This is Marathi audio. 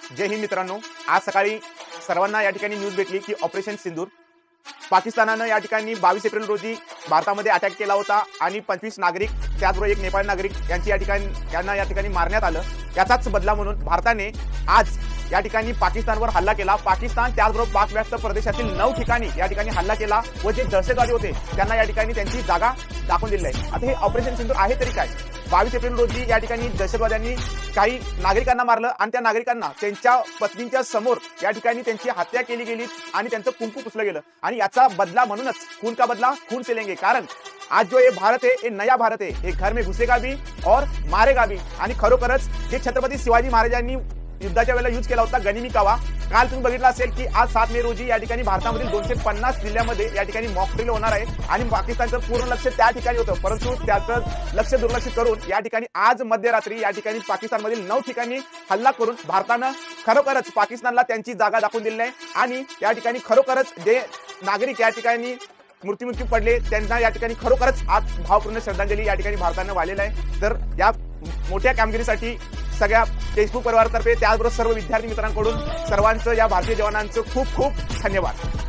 जय हिंद मित्रांनो, आज सकाळी सर्वांना या ठिकाणी न्यूज भेटली की ऑपरेशन सिंदूर पाकिस्तानानं या ठिकाणी 22 एप्रिल रोजी भारतामध्ये अटॅक केला होता आणि 25 नागरिक त्याचबरोबर एक नेपाळी नागरिक यांना या ठिकाणी मारण्यात आलं। याचाच बदला म्हणून भारताने आज या ठिकाणी पाकिस्तानवर हल्ला केला। पाकिस्तान त्याचबरोबर पाकव्याप्त प्रदेशातील 9 ठिकाणी या ठिकाणी हल्ला केला व जे दहशतवादी होते त्यांना या ठिकाणी त्यांची जागा दाखवून दिली आहे। आता हे ऑपरेशन सिंदूर आहे तरी काय? 22 एप्रिल रोजी या ठिकाणी दहशतवाद्यांनी काही नागरिकांना मारलं आणि त्या नागरिकांना त्यांच्या पत्नींच्या समोर या ठिकाणी त्यांची हत्या केली गेली आणि त्यांचं कुंकू पुसलं गेलं आणि याचा बदला म्हणूनच खून का बदला खून से लेंगे। कारण आज जो ये भारत है, ये नया भारत है, ये घर में घुसेगा भी और मारेगा भी। आणि खरोखरच जे छत्रपती शिवाजी महाराजांनी युद्धाच्या वेळेला यूज केला होता गनिमी कावा, काल तुम्ही बघितलं असेल की आज 7 मे रोजी या ठिकाणी भारतामधील 250 जिल्ह्यामध्ये या ठिकाणी मॉक ड्रिल होणार आहे आणि पाकिस्तानचं पूर्ण लक्ष त्या ठिकाणी होतं, परंतु त्याचं लक्ष दुर्लक्षित करून या ठिकाणी आज मध्यरात्री या ठिकाणी पाकिस्तानमधील 9 ठिकाणी हल्ला करून भारतानं खरोखरच पाकिस्तानला त्यांची जागा दाखवून दिली आहे आणि या ठिकाणी खरोखरच जे नागरिक या ठिकाणी मृत्युमुखी पडले त्यांना या ठिकाणी खरोखरच आज भावपूर्ण श्रद्धांजली या ठिकाणी भारतानं वाहिलेलं आहे। तर या मोठ्या कामगिरीसाठी सगळ्या फेसबुक परिवारातर्फे त्याचबरोबर सर्व विद्यार्थी मित्रांकडून सर्वांचं या भारतीय जवानांचं खूप खूप धन्यवाद।